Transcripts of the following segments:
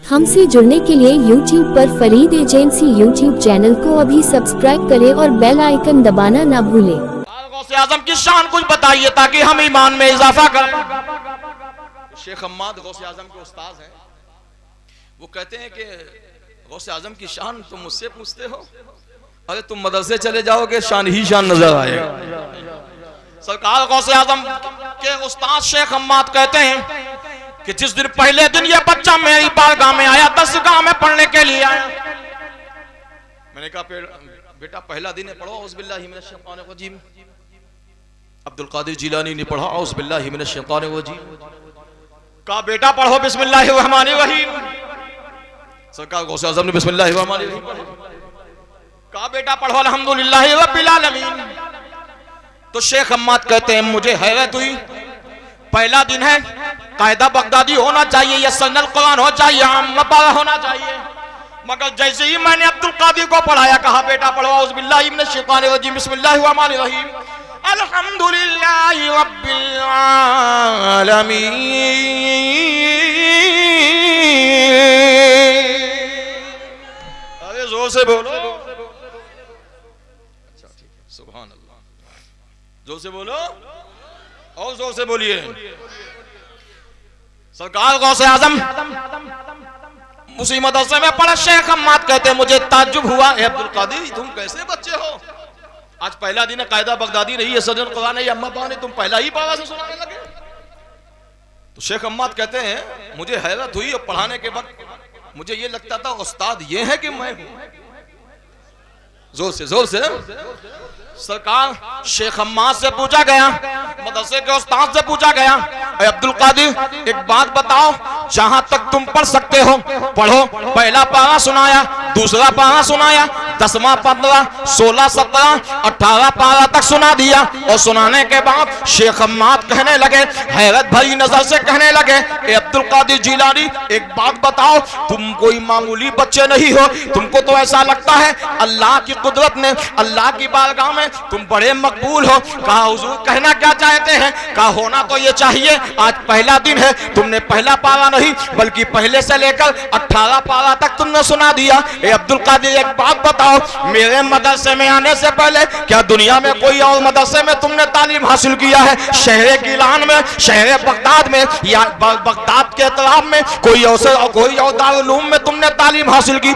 हमसे जुड़ने के लिए YouTube पर फरीद एजेंसी YouTube चैनल को अभी सब्सक्राइब करें और बेल आइकन दबाना ना भूलें। गौसे आजम की शान कुछ बताइए ताकि हम ईमान में इजाफा करें। शेख हम्माद गौसे आजम के उस्ताद हैं। वो कहते हैं कि गौसे आजम की शान तुम मुझसे पूछते हो, अरे तुम मदरसे चले जाओगे शान ही शान नजर आएगा। सरकार गौसे आजम के उस्ताद शेख हम्माद कहते हैं कि जिस दिन पहले दिन ये बच्चा मेरी बारगाह में आया, दरसगाह में पढ़ने के लिए आया, मैंने कहा बेटा पहला दिन है, पढ़ो औज़ुबिल्लाहि मिनश शैतानिर रजीम। अब्दुल कादिर जिलानी ने पढ़ा औज़ुबिल्लाहि मिनश शैतानिर रजीम। कहा बेटा पढ़ो बिस्मिल्लाहिर रहमानिर रहीम। सरकार गौसे आज़म ने बिस्मिल्लाहिर रहमानिर रहीम पढ़ा। कहा बेटा पढ़ो अल्हम्दुलिल्लाहि रब्बिल आलमीन। तो शेख हम्माद कहते हैं मुझे हैरत हुई, पहला दिन है, कायदा बगदादी होना चाहिए, या सनल कुरान हो चाहिए, आम पारा होना चाहिए, मगर जैसे ही मैंने अब्दुल कादिर को पढ़ाया, कहा बेटा पढ़ो औज़ुबिल्लाहि मिनश शैतानिर रजीम बिस्मिल्लाहिर रहमानिर रहीम अल्हम्दुलिल्लाहि रब्बिल आलमीन। अरे जोर से बोलो। अच्छा ठीक है, सुभान अल्लाह, जोर से बोलो और जोर से बोलिए। सरकार गौसे आजम उसी मदरसे में पढ़ा। शेख हम्माद कहते मुझे ताज्जुब हुआ, अब्दुल कादिर तुम कैसे बच्चे हो, आज पहला दिन है, कायदा बगदादी नहीं है, सदन कुरान है, अम्मा पाने तुम पहला ही पारा से सुनाने लगे। तो शेख हम्माद कहते हैं मुझे हैरत हुई और पढ़ाने के वक्त मुझे ये लगता था उस्ताद ये है कि मैं हूं। जोर से सरकार शेख हम्माद से पूछा गया, मदरसे के उस्ताद से पूछा गया, अब्दुल कादिर एक बात बताओ, जहां तक तुम पढ़ सकते हो पढ़ो। पहला पारा सुनाया, दूसरा पारा सुनाया, 10वां 15 16 17 18 पारा तक सुना दिया। और सुनाने के बाद शेख हम्माद कहने लगे, हैरत भरी नजर से कहने लगे, अब्दुल कादिर जिलानी एक बात बताओ, तुम कोई मामूली बच्चे नहीं हो, तुमको तो ऐसा लगता है अल्लाह की कुदरत ने, अल्लाह की बारगाह में तुम बड़े मकबूल हो। कहा हुजूर कहना क्या चाहते हैं? कहा होना तो ये चाहिए, आज पहला दिन है, तुमने पहला पारा नहीं बल्कि पहले से लेकर 18 पारा तक तुमने सुना दिया। अब्दुल कादिर एक बात बताओ, मेरे मदरसे में आने से पहले क्या दुनिया में कोई और मदरसे में तुमने तालीम हासिल किया है? शहर गिलान में, शहर बगदाद में, या बगदाद के इतलाब में कोई और दारुल उलूम में तुमने तालीम हासिल की?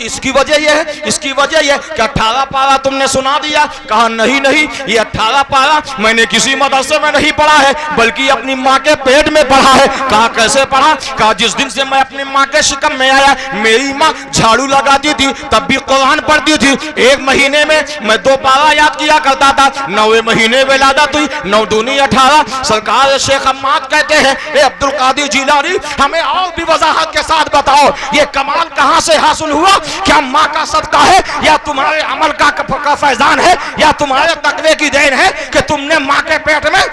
इसकी वजह यह है, इसकी वजह यह कि 18 पारा तुमने सुना दिया। कहा नहीं, ये 18 पारा मैंने किसी मदरसे में नहीं पढ़ा है बल्कि अपनी माँ के पेट में पढ़ा है। कहा कैसे पढ़ा? कहा जिस दिन से मैं अपनी माँ के शिकम में आया, मेरी माँ झाड़ू लगाती थी तब भी कुरान पढ़ती थी। एक महीने में मैं 2 पारा याद किया करता था, 9वें महीने विलादत हुई, 9 दूनी 18। सरकार शेख हम्माद कहते हैं अब्दुल कादिर जिलानी हमें और भी वजाहत के साथ बताओ, ये कमाल कहां से हासिल हुआ? क्या माँ का सदका है, या तुम्हारे अमल का फैजान है, या तुम्हारे तकवे की देन है कि तुमने माँ के पेट में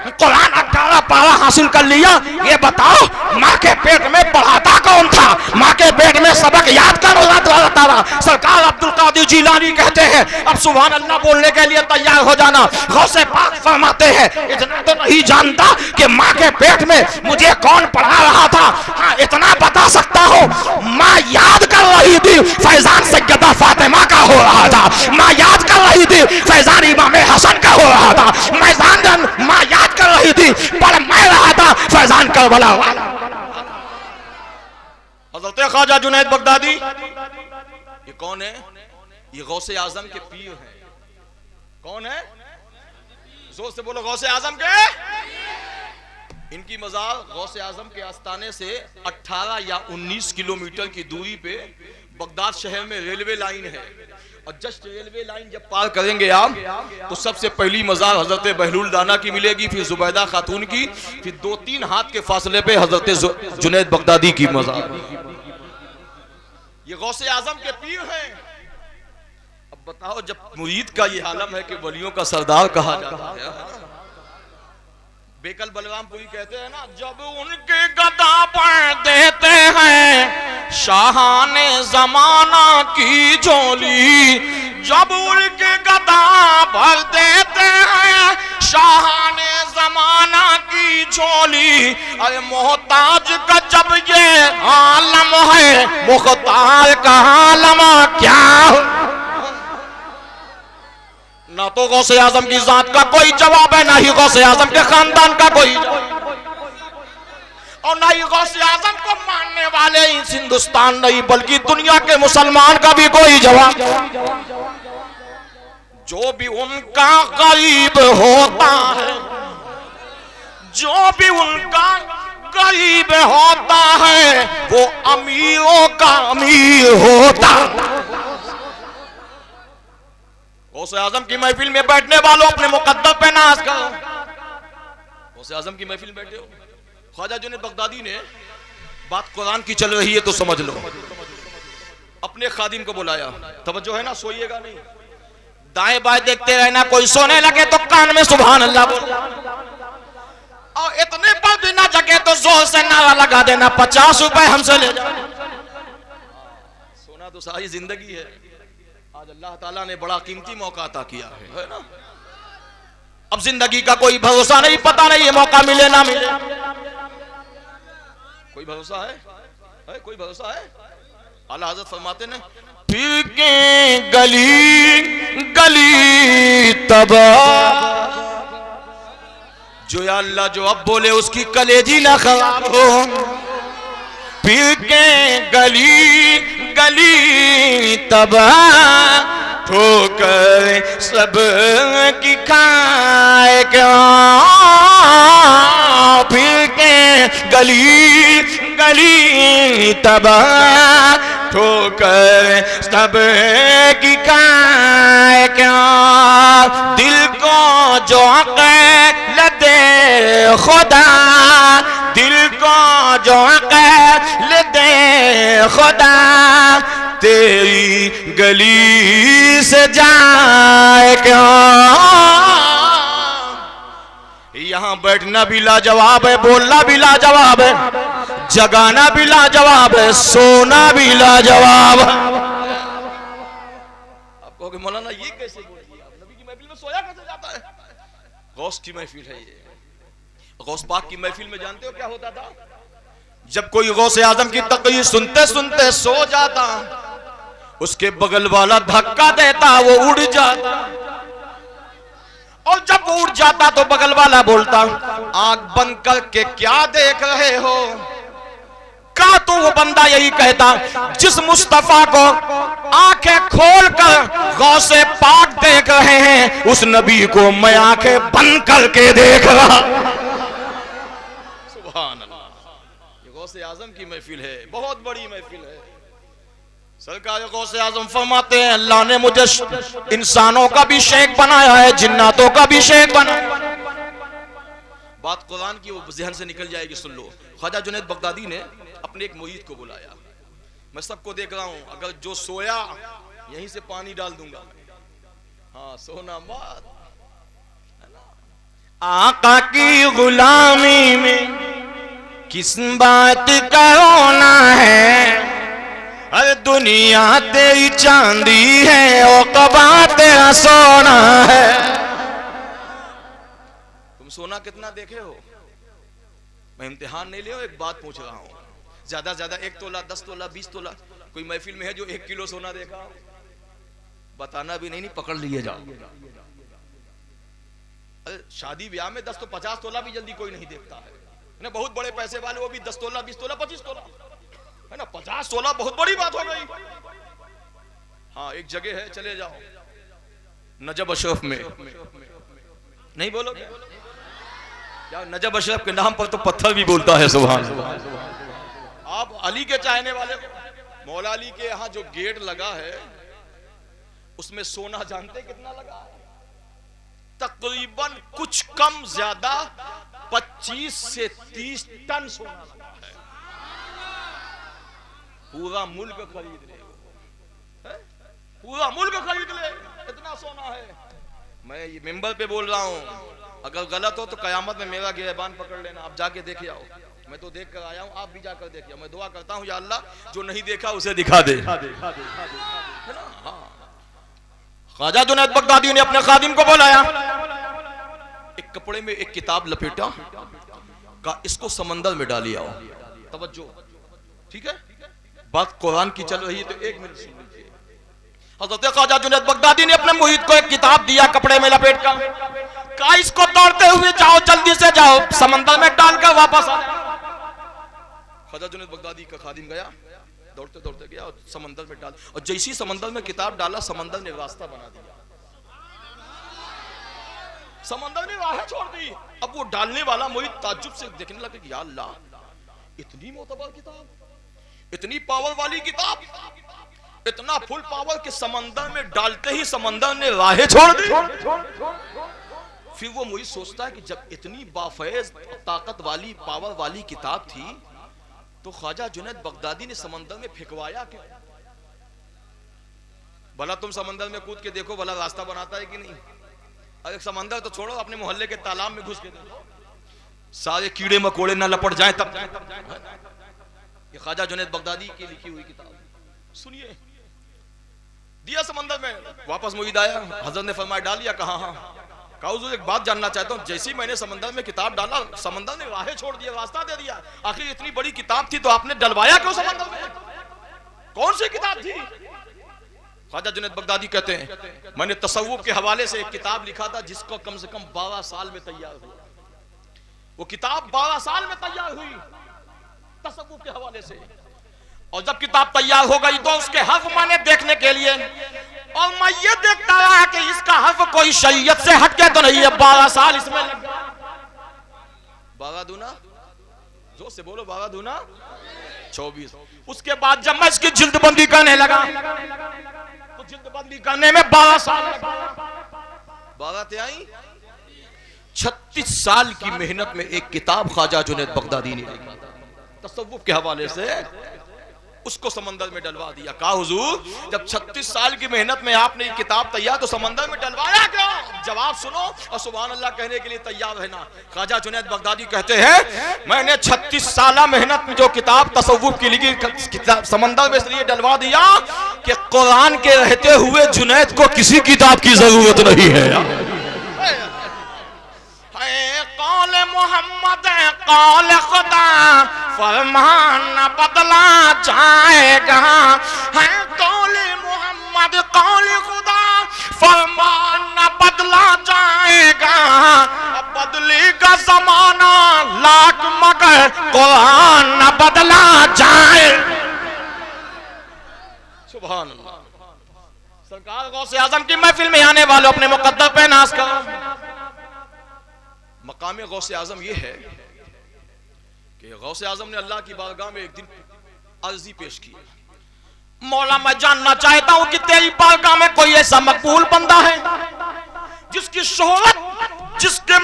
कुरान 18 पारा हासिल कर लिया? ये बताओ माँ के पेट में पढ़ाता कौन था? माँ के पेट में सबक याद कर रहा। सरकार अब्दुल कादिर जिलानी कहते हैं अब सुभान अल्लाह बोलने के लिए तैयार हो जाना। गौसे पाक फरमाते हैं इतना तो नहीं जानता कि माँ के पेट में मुझे कौन पढ़ा रहा था, हाँ इतना बता सकता हूँ, माँ याद कर रही थी फैजान सैयदा फातिमा का हो रहा था, माँ याद कर रही थी फैजान इमाम हसन का हो रहा था, माँ याद कर रही थी पर मैं रहा था फैजान करबला वाला। हज़रत ख्वाजा जुनैद बगदादी ये कौन है? ये गौसे आजम के पीर हैं। कौन है? जोर से बोलो, गौसे आजम के। इनकी मज़ार गौसे आजम के आस्थाने से 18 या 19 किलोमीटर की दूरी पे बगदाद शहर में रेलवे लाइन है। और जस्ट रेलवे लाइन जब पार करेंगे आप तो सबसे पहली मज़ार हजरत बहलूल दाना की मिलेगी, फिर जुबैदा खातून की, फिर 2-3 हाथ के फासले पे हजरत जुनैद बगदादी की मज़ार। ये गौसे आजम के पीर हैं। अब बताओ जब मुरीद का ये आलम है कि वलियों का सरदार कहा जाता है, बेकल बलरामपुरी कहते हैं ना, जब उनके गदा पर देते हैं शाहाने जमाना की झोली, जब उनके गदा भर देते हैं शाहाने जमाना की झोली। अरे मोहताज का जब ये आलम मुख्तार का लमा क्या हो। ना तो गौसे आजम की जात का कोई जवाब है, ना ही गौसे आजम के खानदान का कोई जवाब, और ना ही गौसे आजम को मानने वाले इस हिंदुस्तान नहीं बल्कि दुनिया के मुसलमान का भी कोई जवाब। जो भी उनका गरीब होता है, जो भी उनका गरीब होता है, वो अमीरों का अमीर होता। गौसे आजम की महफिल में बैठने वालों अपने मुकद्दर पे नाज करो। गौसे आजम की महफिल में बैठे हो, ख्वाजा जुनैद बगदादी ने बात कुरान की चल रही है तो समझ लो, अपने खादिम को बुलाया, तवज्जो है ना, सोइएगा नहीं, दाएं बाएं देखते रहना, कोई सोने लगे तो कान में सुभान अल्लाह बोल, और इतने पर भी ना जगे तो जोर से नारा लगा देना 50 रुपए हमसे ले जाओ। सोना तो सारी जिंदगी है, आज अल्लाह ताला ने बड़ा कीमती मौका अता किया है ना। अब जिंदगी का कोई भरोसा नहीं, पता नहीं ये मौका मिले ना मिले। कोई भरोसा है? कोई भरोसा है? आला हज़रत फरमाते ने, फिर के गली गली तबा, जो या अल्लाह जो अब बोले उसकी कलेजी ना खराब हो। फिर के गली गली तबा, ठोकर सब की खाए क्या। फिर के गली गली तबा, ठोकर सब की खाए क्या। दिल को जो अक़ल दे खुदा, दिल को जो अक़ल दे खुदा, तेरी गली से जाए क्या। यहां बैठना भी लाजवाब है, बोलना भी लाजवाब है, जगाना भी लाजवाब है, सोना भी लाजवाब है। आप कहोगे मौलाना ये कैसे बोल दिया, नबी की महफिल में सोया कैसे जाता है? गौस की महफिल है ये। गौस पाक की महफिल में जानते हो क्या होता था? जब कोई गौसे आजम की तक़रीर सुनते सुनते सो जाता, उसके बगल वाला धक्का देता, वो उड़ जाता, और जब वो उड़ जाता तो बगल वाला बोलता, आंख बंद करके क्या देख रहे हो? का तो वो बंदा यही कहता, जिस मुस्तफा को आंखें खोलकर गौसे पाक देख रहे हैं, उस नबी को मैं आंखें बंद करके देख रहा। सुभान अल्लाह, ये गौसे आजम की महफिल है, बहुत बड़ी महफिल है। सरकार गौसे आजम फरमाते हैं, अल्लाह ने मुझे इंसानों का भी शेख बनाया है, जिन्नातों का भी शेख बनाया। बात कुरान की वो ज़हन से निकल जाएगी, सुन लो। ख्वाजा जुनैद बगदादी ने अपने एक मुरीद को बुलाया, मैं सबको देख रहा हूं, अगर जो सोया यहीं से पानी डाल दूंगा। हाँ, सोना मत। आका की गुलामी में किस बात का रोना है, अरे दुनिया तेरी चांदी है और कबा तेरा सोना है। तुम सोना कितना देखे हो? मैं इम्तिहान नहीं ले, एक बात पूछ रहा हूं, ज्यादा ज्यादा 1 तोला, 10 तोला, 20 तोला, कोई महफिल में है जो 1 किलो सोना देखा? बताना भी नहीं, पकड़ लिए जाओ। अरे शादी ब्याह में 10 तो 50 तोला भी जल्दी कोई नहीं देखता है ना। बहुत बड़े पैसे वाले वो भी 10 तोला, 20 तोला, 25 तोला है ना। 50 तोला बहुत बड़ी बात हो गई। हाँ, एक जगह है, चले जाओ नजब अशरफ में, नहीं बोलो क्या? नजब अशरफ के नाम पर तो पत्थर भी बोलता है। सुभान अल्लाह। आप अली के चाहने वाले, मौला अली के यहाँ जो गेट लगा है उसमें सोना जानते कितना लगा है? तकरीबन कुछ कम ज्यादा 25 से 30 टन सोना लगा है। पूरा मुल्क खरीद ले, पूरा मुल्क खरीद ले, इतना सोना है। मैं ये मेंबर पे बोल रहा हूं, अगर गलत हो तो कयामत में मेरा गिरबान पकड़ लेना। आप जाके देखे आओ, मैं तो देख कर आया हूं, आप भी जाकर देखिए। मैं दुआ करता हूं, या अल्लाह जो नहीं देखा उसे दिखा दे। ख्वाजा जुनैद बगदादी ने अपने खादिम को बुलाया, एक कपड़े में एक किताब लपेटा, कहा इसको समंदर में डालिए आओ। तवज्जो, ठीक है? बात कुरान की चल रही है तो 1 मिनट सुन लीजिए। हजरत ख्वाजा जुनैद बगदादी ने अपने मुरीद को एक किताब दिया कपड़े में लपेट कर, कहा इसको दौड़ते हुए जाओ, जल्दी से जाओ, समंदर में डालकर वापस आ। ख्वाजा जुनैद बगदादी का खादिम गया, दौड़ते दौड़ते गया और समंदर में डाल, और जैसी समंदर में किताब डाला समंदर ने रास्ता बना दिया, समंदर ने राह छोड़ दी। अब वो डालने वाला मुरीद ताज्जुब से देखने लगे कि या अल्लाह, इतनी मोतबर किताब, इतनी पावर वाली किताब, इतना फुल पावर के समंदर में डालते ही समंदर ने राहें छोड़ दी। फिर वो मुझे सोचता है कि जब इतनी बाफैज ताकत वाली पावर वाली किताब थी तो ख्वाजा जुनैद बगदादी ने समंदर में फेंकवाया क्यों? भला तुम समंदर में कूद के देखो भला रास्ता बनाता है कि नहीं। अरे समंदर तो छोड़ो, अपने मोहल्ले के तालाब में घुस के देखो, सारे कीड़े मकोड़े ना लपट जाएं तब जाएं। ये ख्वाजा जुनैद बगदादी की लिखी हुई किताब सुनिए। दिया समंदर में, वापस मुरीद आया, हजरत ने फरमाया डालिया, कहा हाँ। कहा हुजूर एक बात जानना चाहता हूँ, जैसे ही मैंने समंदर में किताब डाला समंदर ने राहें छोड़ दिया, रास्ता दे दिया, आखिर इतनी बड़ी किताब थी तो आपने डलवाया क्यों समंदर में? कौन सी किताब थी? ख्वाजा जुनैद बगदादी कहते हैं मैंने तसव्वुफ के हवाले से एक किताब लिखा था जिसको कम से कम 12 साल में तैयार हुआ। वो किताब 12 साल में तैयार हुई तसव्वुफ के हवाले से, और जब किताब तैयार हो गई तो उसके हर्फ मैंने देखने के लिए, और मैं ये देखता रहा कि इसका हर्फ कोई शरीयत से हटके तो नहीं है। 12 साल इसमें लग गया। 12 दूना, जोर से बोलो, 12 दूना 24। उसके बाद जब मैं इसकी जिल्दबंदी करने लगा तो जिल्दबंदी करने में 12 साल, 12 त्याई 36 साल की मेहनत में एक किताब ख्वाजा जुनैद बगदादी ने लिखा था तसव्वुफ के हवाले से, उसको समंदर में डलवा दिया। कहा हुजूर जब 36 साल की मेहनत में आपने ये किताब तैयार तो समंदर में डलवाया क्यों? जवाब सुनो और सुभान अल्लाह कहने के लिए तैयार रहना। ख्वाजा जुनैद बगदादी कहते हैं मैंने 36 साल मेहनत में जो किताब तसव्वुफ की लिखी किताब समंदर में इसलिए डलवा दिया कि कुरान के रहते हुए जुनैद को किसी किताब की जरूरत नहीं है। कौल मोहम्मद कौल खुदा फरमान न बदला जाएगा, है कौल मोहम्मद कौल खुदा फरमान न बदला जाएगा, अब बदलेगा जमाना लाख मगर कुरान न बदला जाए। सुभान अल्लाह। सरकार गौसे आजम की महफिल में आने वालों अपने मुकद्दर पे नाज करो। मकाम गौसे आजम यह है कि गौसे आजम ने अल्लाह की बारगाह में एक दिन अर्जी पेश की, मौला मैं जानना चाहता हूं कि तेरी बारगाह में कोई ऐसा मकबूल बंदा है जिसकी शोहरत, जिसके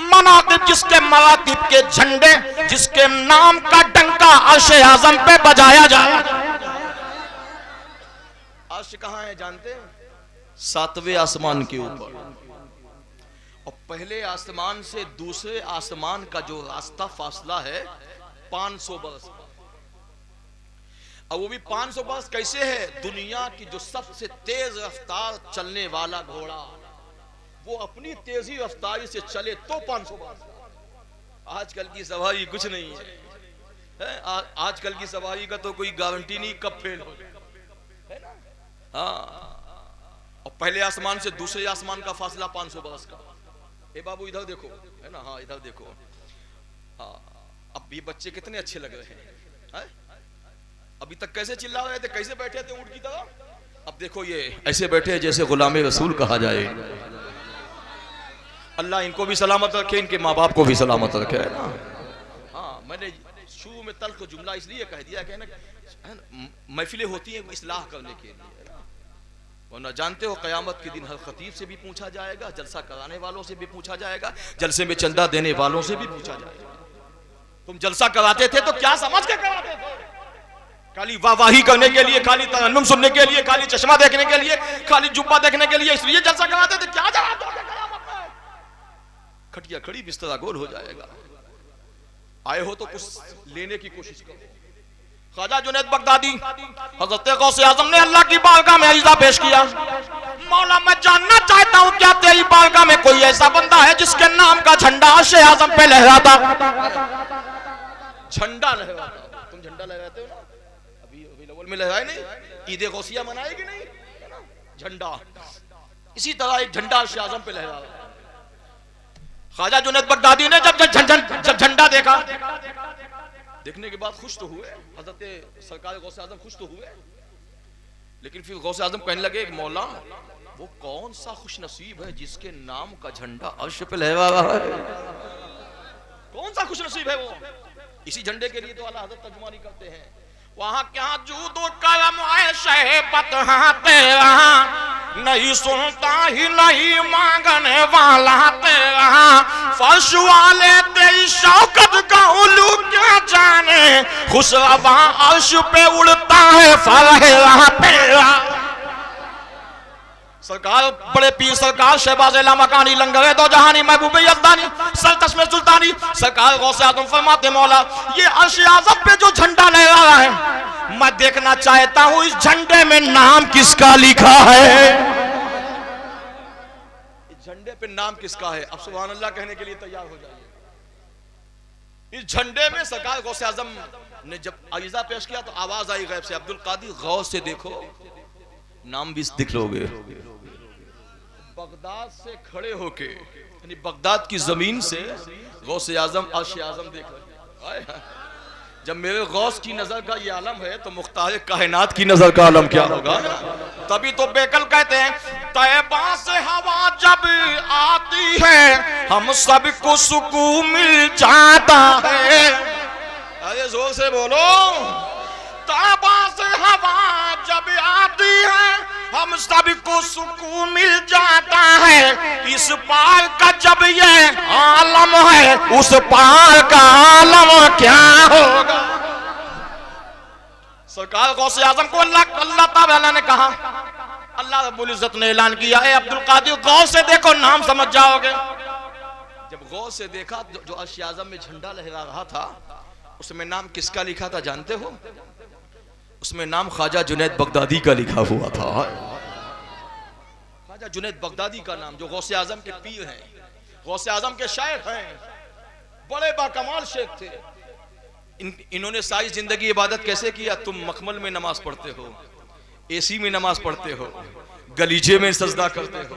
मनाकिब, जिसके मरातिब के झंडे, जिसके नाम का डंका अर्श आजम पे बजाया जाए। अर्श कहां है जानते हैं? 7वें आसमान के ऊपर। और पहले आसमान से दूसरे आसमान का जो रास्ता फासला है 500 बरस, और वो भी 500 बरस कैसे है? दुनिया की जो सबसे तेज रफ्तार चलने वाला घोड़ा वो अपनी तेजी रफ्तारी से चले तो 500 बरस। आजकल की सवारी कुछ नहीं है, आजकल की सवारी का तो कोई गारंटी नहीं कब फेल हो, है ना? हाँ। और पहले आसमान से दूसरे आसमान का फासला 500 बरस का। ए बाबू इधर देखो, है ना? हाँ इधर देखो। हाँ अब ये बच्चे कितने अच्छे लग रहे हैं, अभी तक कैसे चिल्ला रहे थे, कैसे बैठे थे ऊंट की तरह, अब देखो ये ऐसे बैठे जैसे गुलामे रसूल कहा जाए। अल्लाह इनको भी सलामत रखे, इनके माँ बाप को भी सलामत रखे, है ना? हाँ मैंने शुरू में तल्ख जुमला इसलिए कह दिया कि महफिलें होती हैं इस्लाह करने के लिए, वरना जानते हो कयामत के दिन हर खतीब से भी पूछा जाएगा, जलसा कराने वालों से भी पूछा जाएगा, जलसे में चंदा देने वालों से भी पूछा जाएगा। तुम जलसा कराते थे तो क्या समझ के कराते थे? खाली वाहवाही करने के लिए, खाली तरन्नुम सुनने के लिए, खाली चश्मा देखने के लिए, खाली जुब्बा देखने के लिए, इसलिए जलसा कराते थे? क्या जवाब दोगे कयामत में? खटिया खड़ी बिस्तरा गोल हो जाएगा। आए हो तो कुछ लेने की कोशिश करो। ख्वाजा जुनैद बगदादी हज़रत गौसे आज़म ने अल्लाह की बारगाह में अर्ज़ा पेश किया, मौला मैं जानना चाहता हूं क्या तेरी बारगाह में कोई ऐसा बंदा है जिसके नाम का झंडा अर्श आज़म पे लहराता? झंडा लहराता। तुम झंडा लहराते हो ना? अभी मुल्क में लहराए नहीं? ईद गौसिया मनाएगी नहीं, है ना? झंडा इसी तरह एक झंडा अर्श आज़म पे लहरा रहा है। ख्वाजा जुनैद बगदादी ने जब झंडा देखा, देखने के बाद खुश तो हुए, हजरत सरकार गौसे आज़म खुश तो हुए, लेकिन फिर गौसे आज़म कहने लगे मौला वो कौन सा खुश नसीब है जिसके नाम का झंडा अर्श पे लहरा रहा है? कौन सा खुश नसीब है वो? इसी झंडे के लिए तो आला हज़रत तर्जुमानी करते हैं, वहां क्या जूदो कलम है शहबत तेरा, नहीं सुनता ही नहीं मांगने वाला तेरा, फर्श वाले तेरी शौकत का उल्लू क्या जाने, खुशरवा अर्श पे उड़ता है फलहेरा तेरा। सरकार बड़े पीर सरकार शहबाज लामकानी लंगर दो जहानी महबूब यज़दानी सल्तनत सुल्तानी सरकार गौसे आज़म फरमाते मौला ये अर्श आज़म पे जो झंडा लहरा रहा है, मैं देखना चाहता हूं इस झंडे में नाम किसका लिखा है? इस झंडे पे नाम किसका है? अब सुभान अल्लाह कहने के लिए तैयार हो जाइए। इस झंडे में सरकार गौसे आज़म ने जब अरीज़ा पेश किया तो आवाज आई गैब से, अब्दुल कादिर गौर से देखो, नाम भी दिख लोगे। बगदाद से खड़े होके, यानी बगदाद की जमीन से गौसे आज़म अर्श आज़म देख रहे हैं। जब मेरे गौस की नजर का ये आलम है तो मुख्तार कायनात की नजर का आलम क्या होगा? तभी तो बेकल कहते हैं तैबा से हवा जब आती है हम सबको सुकून मिल जाता है। अरे जोर से बोलो, तैबा से हवा जब आती है हम सबको सुकून मिल जाता है, इस पार का जब ये आलम है उस पार का आलम क्या होगा? सरकार गौसे आज़म को अल्लाह ताला ने कहा, अल्लाह रब्बुल इज्जत ने ऐलान किया है अब्दुल कादिर गौर से देखो नाम समझ जाओगे। जब गौर से देखा जो अर्श आज़म में झंडा लहरा रहा था उसमें नाम किसका लिखा था जानते हो? उसमें नाम ख्वाजा जुनैद बगदादी का लिखा हुआ था। ख्वाजा जुनैद बगदादी का नाम, जो गौसे आज़म के पीर हैं, गौसे आज़म के शायख हैं, बड़े बाकमाल शेख थे। इन्होंने सारी जिंदगी इबादत कैसे किया? तुम मखमल में नमाज पढ़ते हो, एसी में नमाज पढ़ते हो, गलीचे में सजदा करते हो।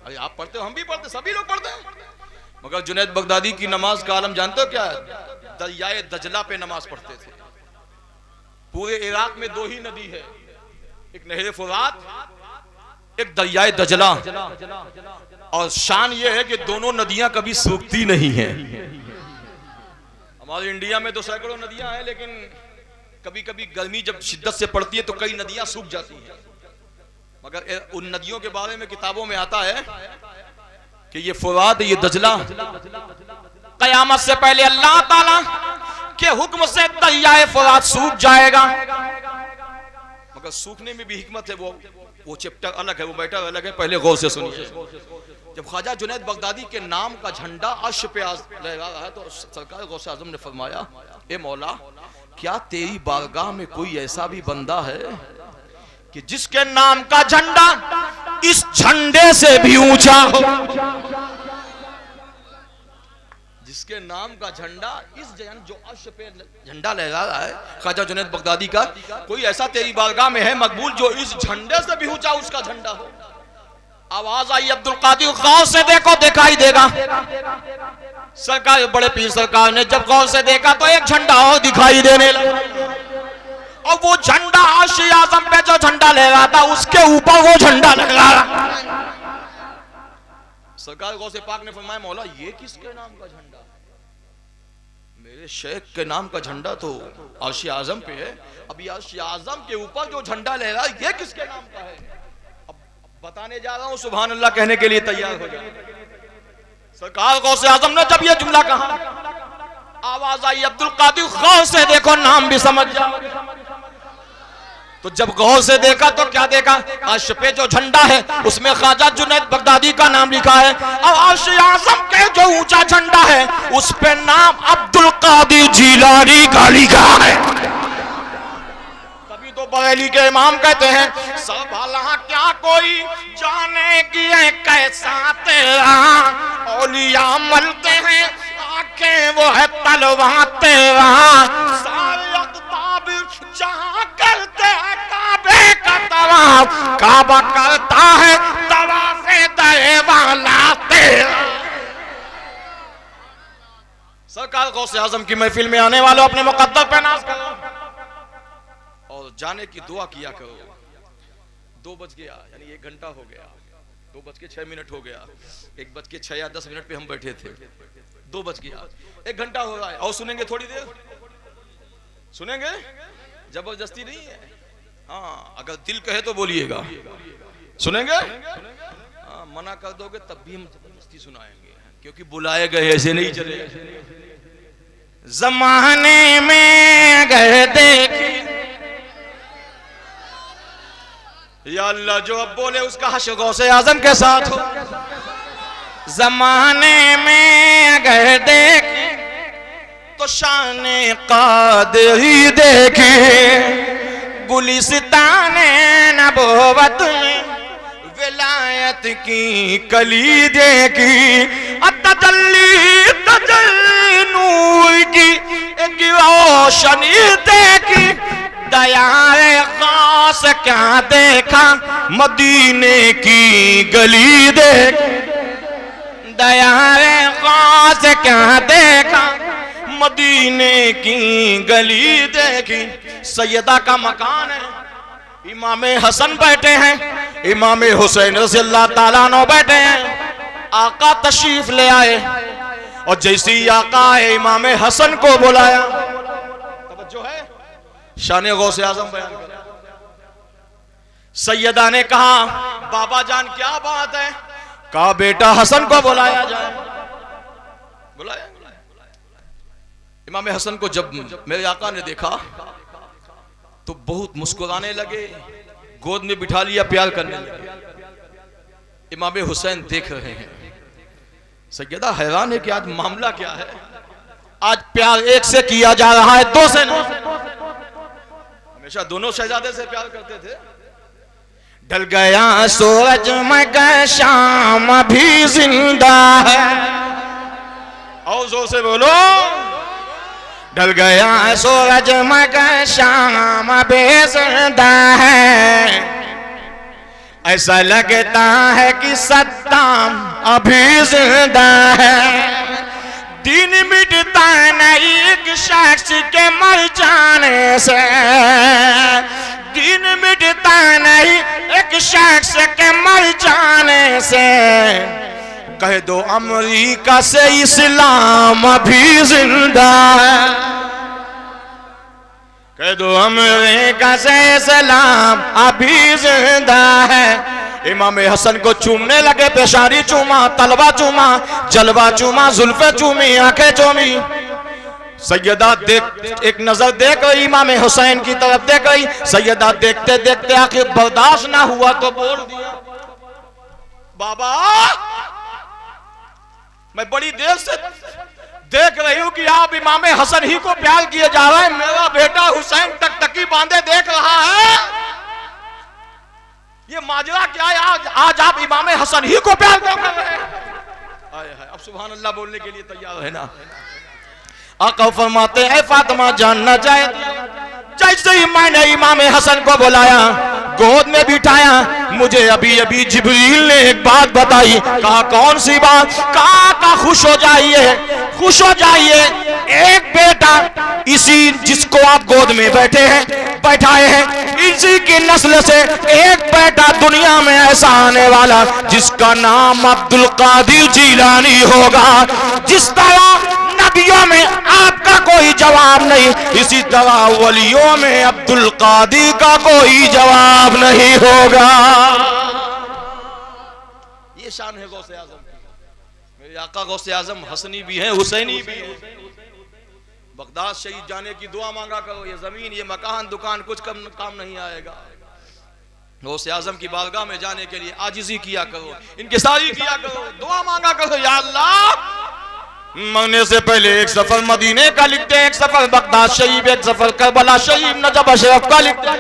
अरे आप पढ़ते हो, हम भी पढ़ते, सभी लोग पढ़ते हैं, मगर जुनैद बगदादी की नमाज का आलम जानते हो क्या है? दरियाए दजला पे नमाज पढ़ते थे। पूरे इराक में दो ही नदी है, एक नहर फुरात, एक दरियाए दजला, और शान ये है कि दोनों नदियां कभी सूखती नहीं है। हमारे इंडिया में तो सैकड़ों नदियां हैं, लेकिन कभी कभी गर्मी जब शिद्दत से पड़ती है तो कई नदियां सूख जाती हैं, मगर उन नदियों के बारे में किताबों में आता है कि ये फुरात, ये दजला कयामत से पहले अल्लाह ताला के हुक्म से दरियाए फुरात सूख जाएगा। मगर सूखने में भी हिकमत है, वो चैप्टर अलग है, वो मैटर अलग है, पहले गौर से सुनिए। जब ख्वाजा जुनैद बगदादी के नाम का झंडा अर्श पे लहरा रहा है तो सरकार गौसे आज़म ने फरमाया, ए मौला क्या तेरी बारगाह में कोई ऐसा भी बंदा है कि जिसके नाम का झंडा इस झंडे से भी ऊंचा हो? जिसके नाम का झंडा इस जो अर्श पे झंडा लहरा रहा है ख्वाजा जुनैद बगदादी का, कोई ऐसा तेरी बारगाह में है मकबूल जो इस झंडे से भी ऊंचा उसका झंडा हो? आवाज आई अब्दुल कादिर गौर से देखो दिखाई देगा। सरकार बड़े पीर सरकार ने जब गौर से देखा तो एक झंडा और दिखाई देने लगा, और वो झंडा अर्श आज़म पे जो झंडा लहरा था उसके ऊपर वो झंडा लगा रहा। सरकार गौसे पाक ने फरमाया, मौला ये किसके नाम का झंडा? मेरे शेख के नाम का झंडा तो अर्श आज़म पे है, अभी अर्श आज़म के ऊपर जो झंडा लहरा ये किसके नाम का है? अब बताने जा रहा हूं, सुभान अल्लाह कहने के लिए तैयार हो जाए। सरकार गौसे आज़म ने जब ये जुमला कहा, आवाज आई अब्दुल कादिर गौर से देखो नाम भी समझ जाओ। तो जब गौर से देखा तो क्या देखा? अर्श पे जो झंडा है उसमें ख्वाजा जुनैद बगदादी का नाम लिखा है, और अर्श आज़म के जो ऊंचा झंडा है उस पे नाम अब्दुल कादिर जीलानी का लिखा है। तभी तो बरेली के इमाम कहते हैं, सब भला क्या कोई जाने कि है कैसा तेरा, औलिया मलते हैं आंखें वो है तलवा तेरा, सारे अक़ताब जहां करते काबा करता है तवाफ़े दए वाला तेरा। सरकार गौसे आजम की महफिल में आने वालों अपने मुकद्दर पे नाज करो और जाने की दुआ किया करो। 2 बज गया, यानी 1 घंटा हो गया, 2:06 हो गया, 1:06 या 10 मिनट पे हम बैठे थे, 2 बज गया, 1 घंटा हो रहा है। और सुनेंगे थोड़ी देर, सुनेंगे, जबरदस्ती नहीं है। हाँ, अगर दिल कहे तो बोलिएगा, सुनेंगे। हाँ, मना कर दोगे तब भी हम जबरदस्ती सुनाएंगे, क्योंकि बुलाए गए ऐसे नहीं चले। जमाने में गए देखे या अल्लाह, जो अब बोले उसका हश्र गौसे आजम के साथ हो। जमाने में गए देखे तो शाने कादरी देखे, गुलिस्ताने नबूवत में विलायत की कली देखी, तजल्ली तजल्ली नूर की एक रोशनी देखी। दयाए खास क्या देखा, मदीने की गली देख। दयाए खास क्या देखा, मदीने की गली देखी। सैयदा का मकान है, इमाम हसन बैठे हैं, इमाम हुसैन रज़ियल्लाहु ताला अन्हु बैठे हैं। आका तशरीफ ले आए और जैसे ही आका आए इमाम हसन को बुलाया। तवज्जो है, शान गौसे आजम बयान करा। सैयदा ने कहा, बाबा जान क्या बात है? कहा, बेटा हसन को बुलाया जाए। बुलाया। इमाम हसन को जब मेरे आका ने देखा तो बहुत मुस्कुराने लगे, गोद में बिठा लिया, प्यार करने लगे। इमाम हुसैन देख रहे हैं। सैयदा हैरान है कि आज मामला क्या है। आज प्यार एक से किया जा रहा है, 2 से नहीं। हमेशा दोनों शहजादे से प्यार करते थे। ढल गया सूरज मगर शाम भी जिंदा है। और जोर से बोलो। ढल गया सूरज मगर शाम भी जिंदा है। ऐसा लगता है कि सद्दाम अभी जिंदा है। दिन मिटता नहीं एक शख्स के मर जाने से। दिन मिटता नहीं एक शख्स के मर जाने से। कह दो अमेरिका से इस्लाम अभी जिंदा है। कह दो अमेरिका से इस्लाम अभी जिंदा है। इमाम हसन को चूमने लगे, पेशानी चूमा, तलवा चूमा, जलवा चूमा, जुल्फे चूमी, आंखें चूमी। सैयदा देख, एक नजर देख गई इमाम हुसैन की तरफ देख गई। सैयदा देखते देखते आखिर बर्दाश्त ना हुआ तो बोल दिया, बाबा मैं बड़ी देर से देख रही हूं कि आप इमाम हसन ही को प्यार किए जा रहे हैं। मेरा बेटा हुसैन तकतकी बांधे देख रहा है। ये माजरा क्या है? आज आप इमाम हसन ही को प्यार क्यों कर रहे हैं? अब सुभान अल्लाह बोलने के लिए तैयार है ना। आका फरमाते हैं, फातिमा जानना चाहे जैसे ही मैंने इमाम हसन को बुलाया, गोद में बिठाया, मुझे अभी अभी जिब्रील ने एक बात बताई। कहा कौन सी बात? कहा खुश हो जाइए, खुश हो जाइए। एक बेटा इसी जिसको आप गोद में बैठाए हैं, इसी की नस्ल से एक बेटा दुनिया में ऐसा आने वाला जिसका नाम अब्दुल कादिर जीलानी होगा। जिस तरह नबियों में आपका कोई जवाब नहीं, इसी तरह वलियों में अब्दुल कादिर का कोई जवाब नहीं होगा। ये शान है गौसे आजम की। मेरे आका गौसे आजम हसनी भी है, हुसैनी भी है। बगदाद शहीद जाने की दुआ मांगा करो। ये जमीन, ये मकान, दुकान कुछ काम नहीं आएगा। गौसे आजम की बारगाह में जाने के लिए आजिज़ी किया करो, इंकिसारी किया करो, दुआ मांगा करो। या अल्लाह, मरने से पहले एक सफर मदीने का लिखते, एक सफर बगदाद शरीफ, एक सफर करबला शरीफ, नजफ अशरफ का लिखते।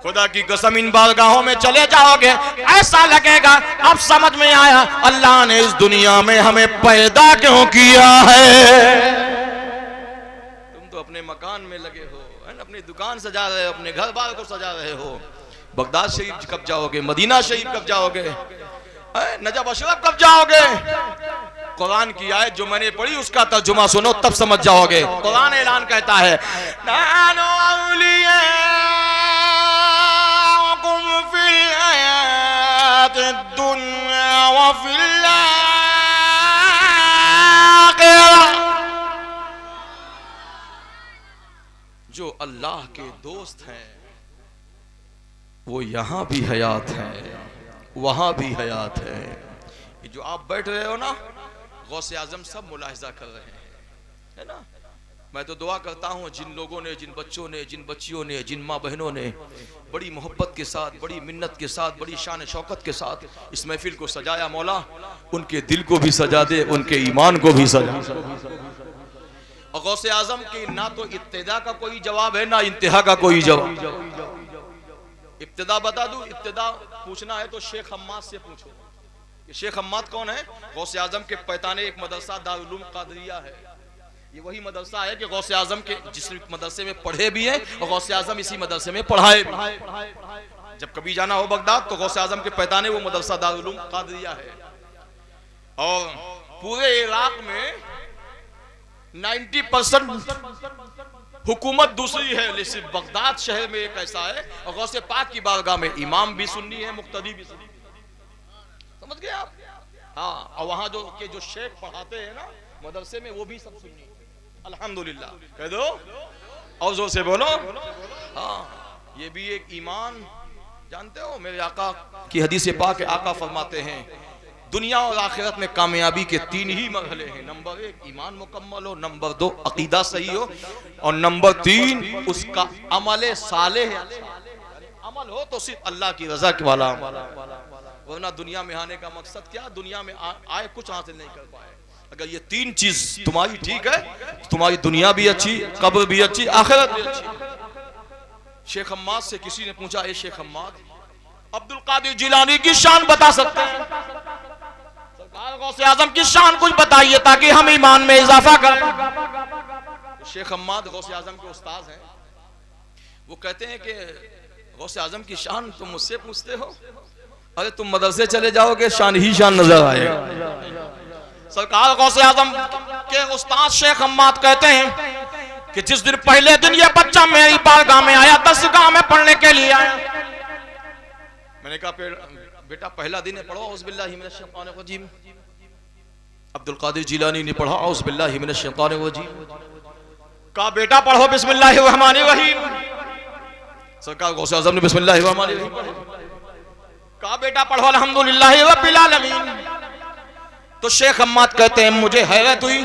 खुदा की कसम इन बारगाहों में चले जाओगे, ऐसा लगेगा अब समझ में आया अल्लाह ने इस दुनिया में हमें पैदा क्यों किया है। अपने मकान में लगे हो, अपनी दुकान सजा रहे हो, अपने घर बार को सजा रहे हो। बगदाद शरीफ कब जाओगे, मदीना शरीफ कब जाओगे, नजफ अशरफ कब जाओगे? कुरान की आयत जो मैंने पढ़ी उसका तर्जुमा सुनो तब समझ जाओगे। कुरान ऐलान कहता है नानो औलियाकुम फिल हयातिद दुन्या व फिल आखिरह। जो अल्लाह के दोस्त हैं वो यहां भी हयात है, वहां भी हयात है। जो आप बैठ रहे हो ना, गौसे आजम सब मुलाहिजा कर रहे हैं, है ना। मैं तो दुआ करता हूँ जिन लोगों ने, जिन बच्चों ने, जिन बच्चियों ने, जिन माँ बहनों ने बड़ी मोहब्बत के साथ, बड़ी मिन्नत के साथ, बड़ी शान शौकत के साथ इस महफिल को सजाया, मौला उनके दिल को भी सजा दे, उनके ईमान को भी सजा। और गौसे आजम की ना तो इब्तिदा का कोई जवाब है ना इंतहा का कोई जवाब। इब्तिदा बता दूं, इब्तिदा पूछना है तो शेख हम्माद से पूछो। शेख हम्माद कौन है? गौसे आजम के पैताने एक मदरसा दारुल उलूम कादरिया है। ये वही मदरसा है कि गौसे आजम के जिस मदरसे में पढ़े भी हैं और गौसे आजम इसी मदरसे में पढ़ाए। जब कभी जाना हो बगदाद तो गौसे आजम के पैताने वो मदरसा दारुल उलूम कादरिया है। और पूरे इराक में 90% हुकूमत दूसरी है, लेकिन बगदाद शहर में एक ऐसा है और गौसे पाक की बारगाह में इमाम भी सुन्नी है, मुक्तदी भी सुन्नी। समझ गए आप? हाँ, और वहां जो शेख पढ़ाते हैं ना मदरसे में वो भी सब सुन्नी। अल्हम्दुलिल्लाह कह दो और जोर से बोलो। हाँ, ये भी एक ईमान। जानते हो मेरे आका की हदीस पाक, आका फरमाते हैं दुनिया और आखिरत में कामयाबी के 3 ही मरहले हैं। नंबर 1 ईमान मुकम्मल हो, नंबर 2 अकीदा सही हो, और नंबर 3 उसका अमल सालेह। अमल हो तो सिर्फ अल्लाह की रजा के वाला, वरना दुनिया में आने का मकसद क्या? दुनिया में आए कुछ हासिल नहीं कर पाए। अगर ये 3 चीज तुम्हारी ठीक है, तुम्हारी दुनिया भी अच्छी, कब्र भी अच्छी, आखिरत भी अच्छी। शेख हम्माद से किसी ने पूछा, ए शेख हम्माद, अब्दुल कादिर जिलानी की शान बता सकते हैं? सरकार गौसे आजम की शान कुछ बताइए ताकि हम ईमान में इजाफा करें। शेख हम्माद गौसे आजम के उस्ताद हैं। वो कहते हैं कि गौसे आजम की शान तुम मुझसे पूछते हो? अरे तुम मदरसे चले जाओगे शान ही शान नजर आएगा। सरकार गौसे आजम के उस्ताद शेख हम्माद कहते हैं कि जिस दिन पहले दिन ये बच्चा मेरी बारगाह में आया, दरसगाह में पढ़ने के लिए आया, मैंने कहा बेटा पहला दिन है, पढ़ो औज़ुबिल्लाहि मिनश शैतानिर रजीम। अब्दुल कादिर जिलानी ने पढ़ा औज़ुबिल्लाहि मिनश शैतानिर रजीम। कहा बेटा पढ़ो बिस्मिल्लाहिर रहमानिर रहीम। सरकार गौसे आजम ने बिस्मिल्लाहिर रहमानिर रहीम पढ़ा। कहा बेटा पढ़ो अल्हम्दुलिल्लाहि रब्बिल आलमीन। तो शेख हम्माद कहते हैं मुझे हैरत हुई,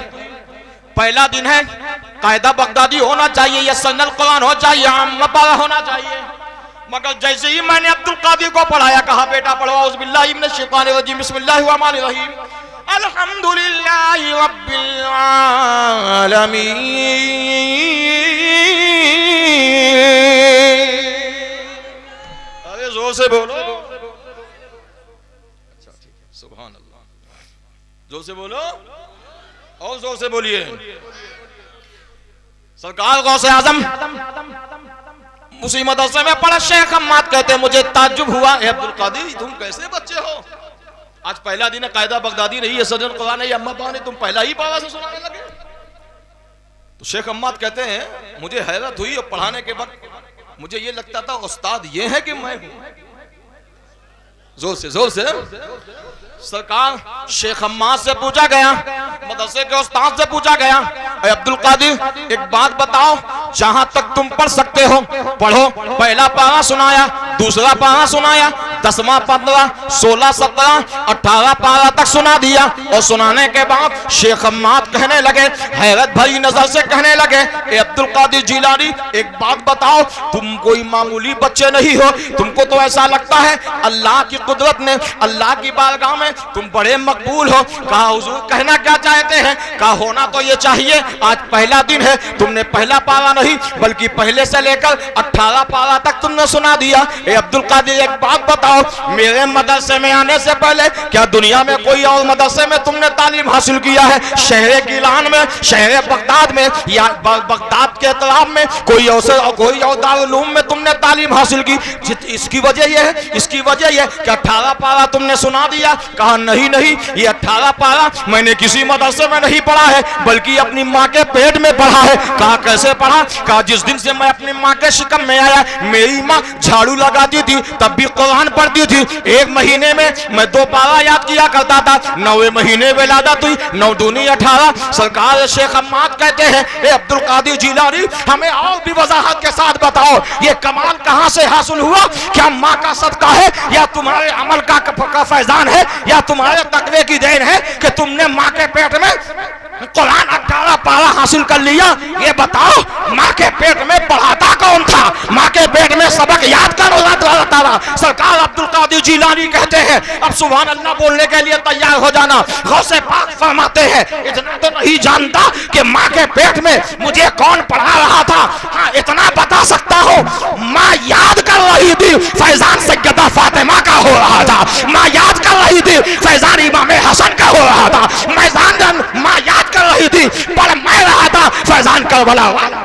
पहला दिन है, कायदा बगदादी होना चाहिए, या सनल कुरान हो चाहिए, आम पारा होना चाहिए, मगर जैसे ही मैंने अब्दुल कादिर को पढ़ाया, कहा बेटा पढ़ो औज़ुबिल्लाहि मिनश शैतानिर रजीम, बिस्मिल्लाहिर रहमानिर रहीम, अल्हम्दुलिल्लाहि रब्बिल आलमीन। अरे जोर से बोलो। अच्छा ठीक है, सुभान अल्लाह। जोर से बोलो और जोर से बोलिए। सरकार गौसे आजम उसी मदरसे में पढ़ा। शेख हम्माद कहते हैं मुझे ताज्जुब हुआ, अब्दुल कादिर तुम कैसे बच्चे हो? आज पहला दिन है, कायदा बगदादी नहीं है, सदर कुरान नहीं, अम्मा पाने तुम पहला ही पावा से सुनाने लगे। तो शेख हम्माद कहते हैं मुझे हैरत हुई और पढ़ाने के वक्त मुझे ये लगता था उस्ताद ये है कि मैं हूं। जोर से सरकार शेख हम्माद से पूछा गया, मदरसे के उस्ताद से पूछा गया, अब्दुल कादिर एक बात बताओ, जहां तक तुम पढ़ सकते हो पढ़ो। पहला पारा सुनाया, दूसरा पारा सुनाया, 10वां 15 16 17 18 पारा तक सुना दिया। और सुनाने के बाद शेख हम्माद कहने लगे, हैरत भरी नजर से कहने लगे, अब्दुल कादिर जिलानी एक बात बताओ, तुम कोई मामूली बच्चे नहीं हो, तुमको तो ऐसा लगता है अल्लाह की कुदरत ने, अल्लाह की बारगाह में तुम बड़े मकबूल हो। कहा हुजूर कहना क्या चाहते हैं? कहा होना तो ये चाहिए, आज पहला दिन है, तुमने पहला पारा नहीं बल्कि पहले से लेकर 18 पारा तक तुमने सुना दिया। अब्दुल कादिर एक बात बताओ, बताओ, मेरे मदरसे में आने से पहले क्या दुनिया में कोई और मदरसे में तुमने तालीम हासिल किया है? शहर गिलान में, शहर बगदाद में या बगदाद के तालाब में कोई और दारुल में तुमने तालीम हासिल की? इसकी वजह यह है, इसकी वजह यह कि 18 पारा तुमने सुना दिया। कहा नहीं नहीं, ये 18 पारा मैंने किसी मदरसे में नहीं पढ़ा है, बल्कि अपनी माँ के पेट में पढ़ा है। कहा कैसे पढ़ा? कहा जिस दिन से मैं अपनी माँ के शिकम में आया, मेरी माँ झाड़ू लगाती थी तब भी कुरान पढ़ती थी। एक महीने में मैं 2 पारा याद किया करता था। 9वें महीने विलादत हुई, 9 दूनी 18। सरकार शेख अम्माद कहते हैं, ए अब्दुल कादिर जिलानी, हमें और भी वजाहत के साथ बताओ, ये कमाल कहां से हासिल हुआ? क्या माँ का सदका है, या तुम्हारे अमल का फैजान है, या तुम्हारे तकवे की देन है कि तुमने माँ के पेट में कुरान 18 पारा हासिल कर लिया? ये बताओ, माँ के पेट में पढ़ाता कौन था? माँ के पेट में सबक याद कर रहा था। सरकार अब्दुल कादिर जिलानी कहते हैं, अब सुभान अल्लाह बोलने के लिए तैयार हो जाना। गौसे पाक फरमाते हैं, इतना तो नहीं जानता कि माँ के पेट में मुझे कौन पढ़ा रहा था। हाँ, इतना बता सकता हो, माँ याद कर रही थी फैजान सैयदा फातिमा का हो रहा था। माँ याद कर रही थी फैजान इमाम हसन का हो रहा था। माँ याद कर रही थी, पर मैं रहा था फैजान करबला वाला।